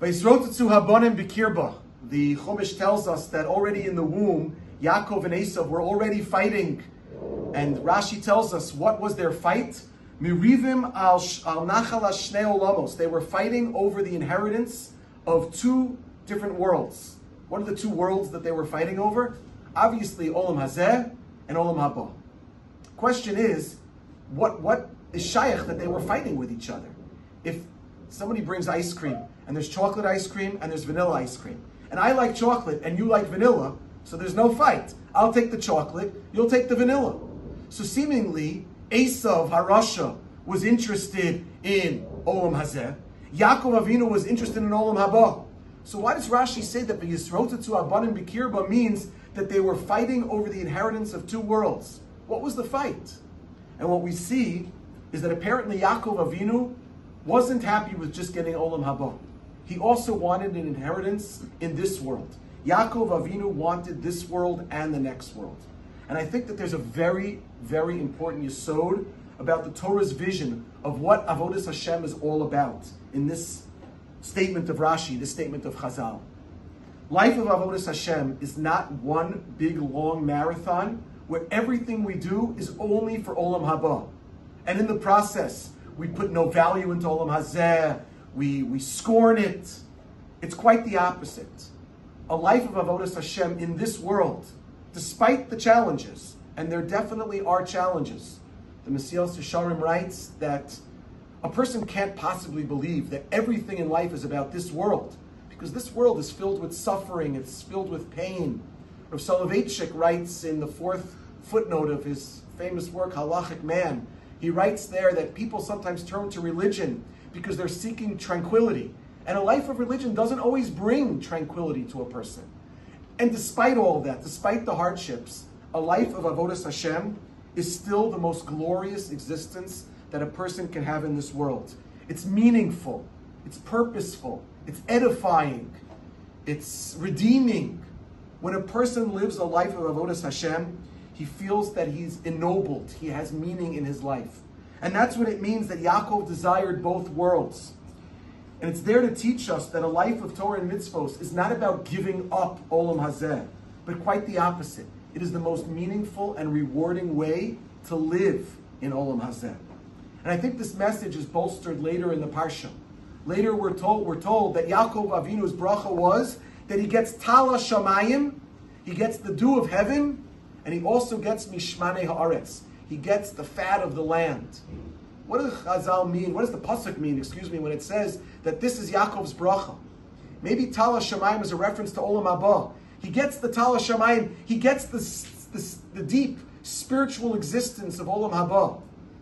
Vayisrotetzu habonim bikirba. The Chumash tells us that already in the womb, Yaakov and Esav were already fighting. And Rashi tells us, what was their fight? Mirivim al nachal shnei olamos. They were fighting over the inheritance of two different worlds. What are the two worlds that they were fighting over? Obviously, Olam Hazeh and Olam Haba. Question is, what is shaykh that they were fighting with each other? If somebody brings ice cream, and there's chocolate ice cream, and there's vanilla ice cream, and I like chocolate, and you like vanilla, so there's no fight. I'll take the chocolate, you'll take the vanilla. So seemingly, Esav Harasha was interested in Olam Hazeh. Yaakov Avinu was interested in Olam Haba. So why does Rashi say that V'yisrotetzu abanim b'kirba means that they were fighting over the inheritance of two worlds? What was the fight? And what we see is that apparently Yaakov Avinu wasn't happy with just getting Olam Haba. He also wanted an inheritance in this world. Yaakov Avinu wanted this world and the next world. And I think that there's a very, very important yesod about the Torah's vision of what Avodas Hashem is all about in this statement of Rashi, this statement of Chazal. Life of Avodas Hashem is not one big long marathon where everything we do is only for Olam Haba. And in the process, we put no value into Olam Hazeh, we scorn it. It's quite the opposite. A life of Avodas Hashem in this world, despite the challenges, and there definitely are challenges. The Mesilas Yesharim writes that a person can't possibly believe that everything in life is about this world, because this world is filled with suffering, it's filled with pain. Rav Soloveitchik writes in the 4th footnote of his famous work, Halachic Man, he writes there that people sometimes turn to religion because they're seeking tranquility. And a life of religion doesn't always bring tranquility to a person. And despite all of that, despite the hardships, a life of Avodas Hashem is still the most glorious existence that a person can have in this world. It's meaningful, it's purposeful, it's edifying, it's redeeming. When a person lives a life of Avodas Hashem, he feels that he's ennobled, he has meaning in his life. And that's what it means that Yaakov desired both worlds. And it's there to teach us that a life of Torah and mitzvos is not about giving up Olam Hazeh, but quite the opposite. It is the most meaningful and rewarding way to live in Olam Hazeh. And I think this message is bolstered later in the Parsha. Later we're told that Yaakov Avinu's bracha was that he gets Tala Shamayim, he gets the dew of heaven, and he also gets Mishmanei Haaretz. He gets the fat of the land. What does Chazal mean? What does the pasuk mean, when it says that this is Yaakov's bracha? Maybe Tala Shamayim is a reference to Olam Haba. He gets the Tala Shamayim, he gets the deep spiritual existence of Olam Haba.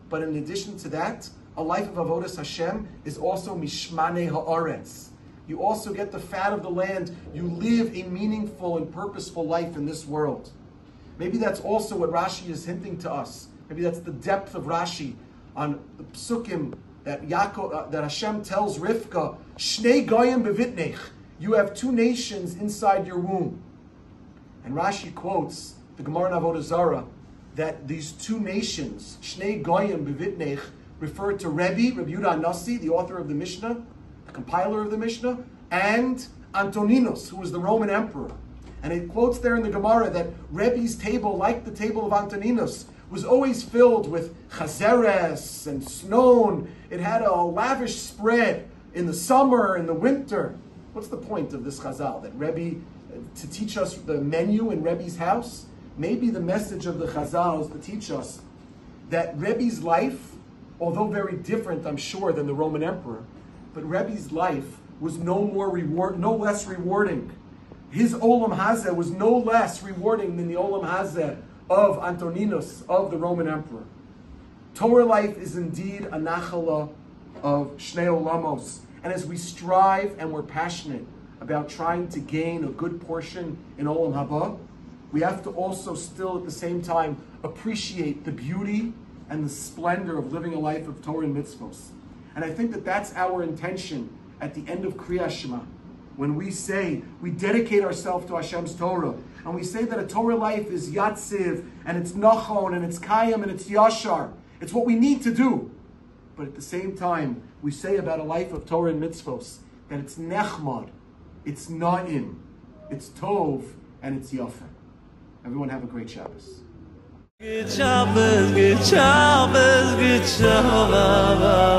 But in addition to that, a life of Avodas Hashem is also Mishmanei Haaretz. You also get the fat of the land. You live a meaningful and purposeful life in this world. Maybe that's also what Rashi is hinting to us. Maybe that's the depth of Rashi on the psukim that that Hashem tells Rivka, Shnei goyim bevitnech. You have two nations inside your womb. And Rashi quotes the Gemara in Avodah Zarah that these two nations, Shnei goyim bevitnech, refer to Rabbi Yehuda Nasi, the author of the Mishnah, the compiler of the Mishnah, and Antoninos, who was the Roman emperor. And it quotes there in the Gemara that Rebbe's table, like the table of Antoninos, was always filled with chazeres and snow. It had a lavish spread in the summer, in the winter. What's the point of this chazal? That Rebbe, to teach us the menu in Rebbe's house? Maybe the message of the chazal is to teach us that Rebbe's life, although very different, I'm sure, than the Roman emperor, but Rebbe's life was no less rewarding. His Olam Hazeh was no less rewarding than the Olam Hazeh of Antoninos, of the Roman emperor. Torah life is indeed a nachala of Shnei Olamos. And as we strive and we're passionate about trying to gain a good portion in Olam Haba, we have to also still at the same time appreciate the beauty and the splendor of living a life of Torah and mitzvos. And I think that that's our intention at the end of Kriyas Shema. When we say, we dedicate ourselves to Hashem's Torah, and we say that a Torah life is Yatziv, and it's Nachon, and it's Kayam, and it's Yashar. It's what we need to do. But at the same time, we say about a life of Torah and mitzvos, that it's nechmad, it's na'im, it's tov, and it's yafa. Everyone have a great Shabbos. Good Shabbos, good Shabbos, good Shabbos.